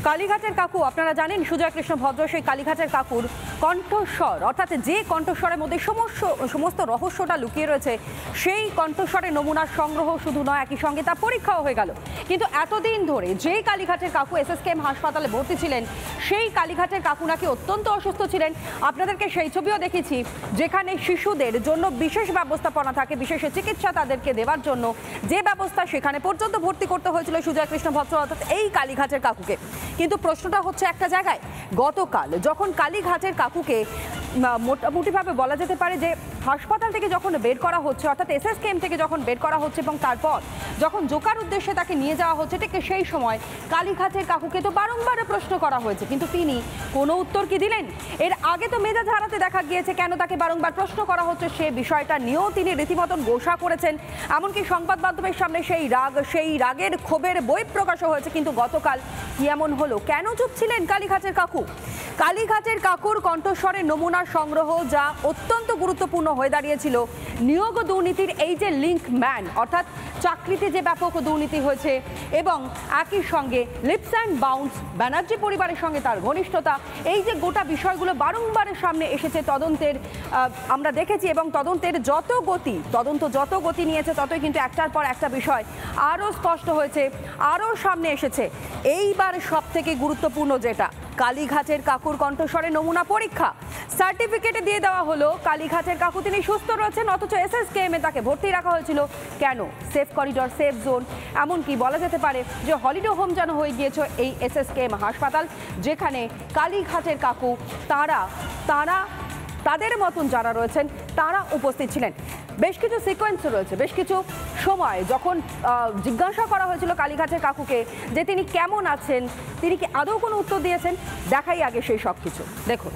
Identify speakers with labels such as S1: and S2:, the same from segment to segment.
S1: কালীঘাটের কাকু আপনারা জানেন সুজয় কৃষ্ণ ভদ্র সেই কালীঘাটের কাকুর কণ্ঠস্বর অর্থাৎ যে কণ্ঠস্বরের মধ্যে সমস্ত রহস্যটা লুকিয়ে রয়েছে সেই কণ্ঠস্বরের নমুনার সংগ্রহ শুধু নয় একই সঙ্গে তা পরীক্ষাও হয়ে গেল। কিন্তু এতদিন ধরে যে কালীঘাটের কাকু এসএসকেএম হাসপাতালে ভর্তি ছিলেন সেই কালীঘাটের কাকু নাকি অত্যন্ত অসুস্থ ছিলেন। আপনাদেরকে সেই ছবিও দেখেছি যেখানে শিশুদের জন্য বিশেষ ব্যবস্থাপনা থাকে, বিশেষ চিকিৎসা তাদেরকে দেওয়ার জন্য যে ব্যবস্থা সেখানে পর্যন্ত ভর্তি করতে হয়েছিল সুজয় কৃষ্ণ ভদ্র অর্থাৎ এই কালীঘাটের কাকুকে। কিন্তু প্রশ্নটা হচ্ছে একটা জায়গায়, গতকাল যখন কালীঘাটের কাকুকে মোটামুটিভাবে বলা যেতে পারে যে হাসপাতাল থেকে যখন বের করা হচ্ছে অর্থাৎ এসএসকেএম থেকে যখন বের করা হচ্ছে এবং তারপর যখন জোকার উদ্দেশ্যে তাকে নিয়ে যাওয়া হচ্ছে ঠিক সেই সময় কালীঘাটের কাকুকে তো বারংবার প্রশ্ন করা হয়েছে কিন্তু তিনি কোনো উত্তর কি দিলেন? এর আগে তো মেজাজ হারাতে দেখা গিয়েছে, কেন তাকে বারংবার প্রশ্ন করা হচ্ছে সে বিষয়টা নিয়েও তিনি রীতিমতন গোসা করেছেন। এমনকি সংবাদ মাধ্যমের সামনে সেই রাগের ক্ষোভের বই প্রকাশও হয়েছে। কিন্তু গতকাল কি এমন হলো? কেন চুপ ছিলেন কালীঘাটের কাকু? কালীঘাটের কাকুর কণ্ঠস্বরের নমুনার সংগ্রহ যা অত্যন্ত গুরুত্বপূর্ণ হয়ে দাঁড়িয়েছিল নিয়োগ দুর্নীতির এই যে লিঙ্ক ম্যান অর্থাৎ চাকরিতে যে ব্যাপক দুর্নীতি হয়েছে এবং একই সঙ্গে লিপস অ্যান্ড বাউন্স ব্যানার্জি পরিবারের সঙ্গে তার ঘনিষ্ঠতা, এই যে গোটা বিষয়গুলো বারংবারের সামনে এসেছে তদন্তের আমরা দেখেছি এবং তদন্তের তদন্ত যত গতি নিয়েছে ততই কিন্তু একটার পর একটা বিষয় আরও স্পষ্ট হয়েছে, আরও সামনে এসেছে। এইবার সব থেকে গুরুত্বপূর্ণ যেটা কালীঘাটের কাকুর কণ্ঠস্বরে নমুনা পরীক্ষা সার্টিফিকেটে দিয়ে দেওয়া হলো কালীঘাটের কাকু তিনি সুস্থ রয়েছেন, অথচ এসএসকেএমে তাকে ভর্তি রাখা হয়েছিল কেন? সেফ করিডর, সেফ জোন, এমনকি বলা যেতে পারে যে হলিডে হোম যেন হয়ে গিয়েছে এই এসএসকেএম হাসপাতাল, যেখানে কালীঘাটের কাকু তাদের মতন যারা রয়েছেন তারা উপস্থিত ছিলেন। বেশ কিছু সিকোয়েন্স রয়েছে, বেশ কিছু সময় যখন জিজ্ঞাসা করা হয়েছিল কালীঘাটের কাকুকে যে তিনি কেমন আছেন, তিনি কি আদৌ কোনো উত্তর দিয়েছেন? দেখাই আগে সেই সব কিছু দেখুন।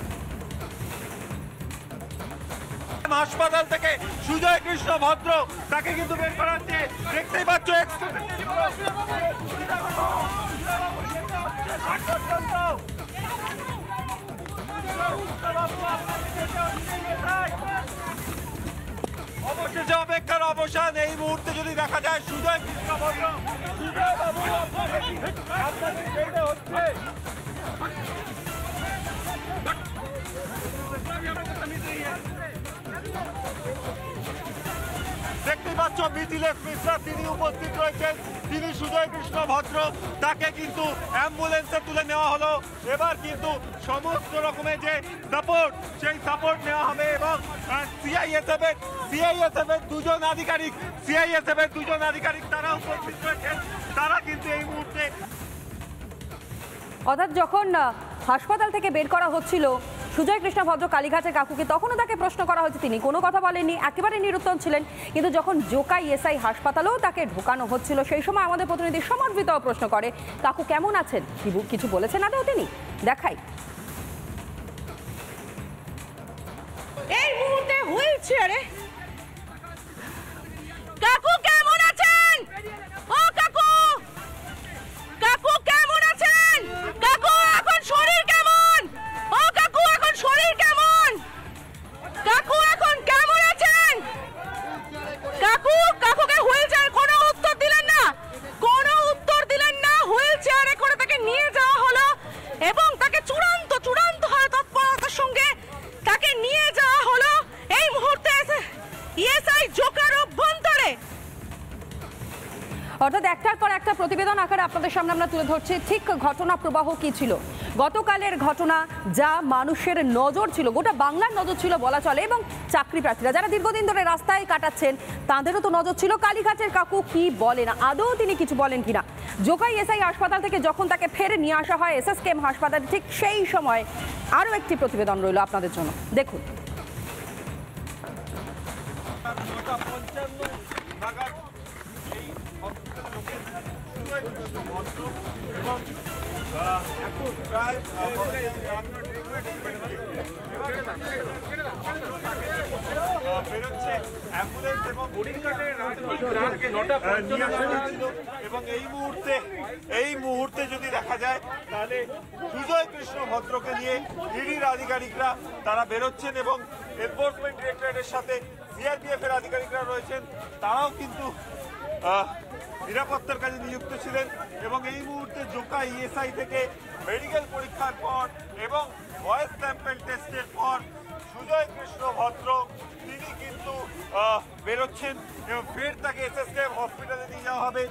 S2: হাসপাতাল থেকে সুজয় কৃষ্ণ ভদ্র তাকে কিন্তু বের করা হচ্ছে, দেখতেই পাচ্ছ অবশেষে অপেক্ষার অবসান। এই মুহূর্তে যদি দেখা যায় সুজয় কৃষ্ণ ভদ্র হচ্ছে দেখতে পাচ্ছ মিথিলেশ মিশ্রা তিনি উপস্থিত রয়েছেন, তিনি সুজয় কৃষ্ণ ভদ্র তাকে কিন্তু অ্যাম্বুলেন্সে তুলে নেওয়া হলো। এবার কিন্তু সমস্ত রকমের যে সাপোর্ট সেই সাপোর্ট নেওয়া হবে এবং সিআইএসএফের দুজন আধিকারিক তারা উপস্থিত রয়েছেন, তারা কিন্তু এই মুহূর্তে
S1: অর্থাৎ যখন হাসপাতাল থেকে বের করা হচ্ছিল সুজয় কৃষ্ণ ভদ্র কালীঘাটের কাকুকে তখনও তাকে প্রশ্ন করা হয়েছে, তিনি কোনো কথা বলেননি, একেবারে নিরুত্তর ছিলেন। কিন্তু যখন জোকাই এসআই হাসপাতালেও তাকে ঢোকানো হচ্ছিল সেই সময় আমাদের প্রতিনিধি সমর্পিত প্রশ্ন করে কাকু কেমন আছেন, কিছু বলেছেন আদৌ তিনি? দেখাই।
S3: এই মুহূর্তে হুইল চেয়ারে কাকু কেমন আছেন? ও কাকু, কাকু কেমন আছেন? কাকু এখন শরীর কেমন? ও কাকু এখন শরীর কেমন? কাকু এখন কেমন আছেন? কাকুকে হুইল চেয়ারে কোনো উত্তর দিলেন না, হুইল চেয়ারে করে তাকে নিয়ে যাওয়া হলো এবং তাকে চূড়ান্ত তৎপরতার সঙ্গে তাকে নিয়ে যাওয়া হলো এই মুহূর্তে ইএসআই জোকার অভ্যন্তরে।
S1: অর্থাৎ একটার পর একটা প্রতিবেদন আকারে আপনাদের সামনে আমরা তুলে ধরছি ঠিক ঘটনা প্রবাহ কি ছিল গতকালের ঘটনা, যা মানুষের নজর ছিল, গোটা বাংলার নজর ছিল বলা চলে এবং চাকরি প্রার্থীরা যারা দীর্ঘদিন ধরে রাস্তায় কাটাচ্ছেন তাদেরও তো নজর ছিল কালীঘাটের কাকু কি বলেন, আদৌ তিনি কিছু বলেন কিনা। জোকাই এসআই হাসপাতাল থেকে যখন তাকে ফের নিয়ে আসা হয় এসএসকেএম হাসপাতালে ঠিক সেই সময় আরও একটি প্রতিবেদন রইল আপনাদের জন্য, দেখুন।
S2: এবং এই মুহূর্তে যদি দেখা যায় তাহলে সুজয় কৃষ্ণ ভদ্রকে নিয়ে ইডির আধিকারিকরা তারা বেরোচ্ছেন এবং এনফোর্সমেন্ট ডিরেক্টরেটের সাথে সিআরপিএফ এর আধিকারিকরা রয়েছেন, তারাও কিন্তু নিরাপত্তার কাজে নিযুক্ত ছিলেন। এবং এই মুহূর্তে জোকা ইএসআই থেকে মেডিকেল পরীক্ষার পর এবং ভয়েস স্যাম্পল টেস্টের পর সুজয় কৃষ্ণ ভদ্র তিনি কিন্তু বেরোচ্ছেন এবং ফের তাকে এসএসকেএম হসপিটালে নিয়ে যাওয়া হবে।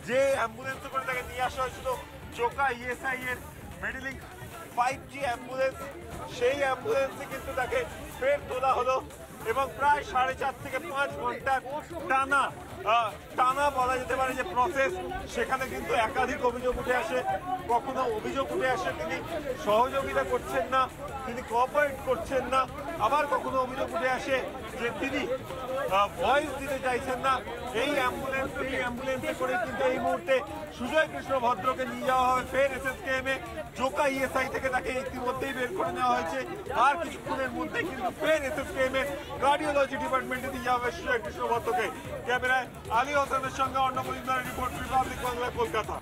S2: যে অ্যাম্বুলেন্সে করে তাকে নিয়ে আসা হয়েছিল জোকা ইএসআই এর মেডিলিঙ্ক 5G অ্যাম্বুলেন্স, সেই অ্যাম্বুলেন্সে কিন্তু তাকে ফের তোলা হলো এবং প্রায় 4.5 থেকে 5 ঘন্টার টানা বলা যেতে পারে যে প্রসেস। সেখানে কিন্তু একাধিক অভিযোগ উঠে আসে, কখনো অভিযোগ উঠে আসে তিনি সহযোগিতা করছেন না, তিনি কোঅপারেট করছেন না, আবার কখনো অভিযোগ উঠে আসে যে তিনি ভয়েস দিতে চাইছেন না। এই অ্যাম্বুলেন্সে করে কিন্তু এই মুহূর্তে সুজয় কৃষ্ণ ভদ্রকে নিয়ে যাওয়া হবে ফের এসএসকেএম এ। জোকা ইএসআই থেকে তাকে ইতিমধ্যেই বের করে নেওয়া হয়েছে, আর কিছুক্ষণের মধ্যে কিন্তু ফের এসএসকেএম এর কার্ডিওলজি ডিপার্টমেন্টে নিয়ে যাওয়া হবে সুজয় কৃষ্ণ ভদ্রকে। ক্যামেরায় আলী হোসেনের সঙ্গে অর্ণব মজুমদারের রিপোর্ট, রিপাবলিক বাংলা, কলকাতা।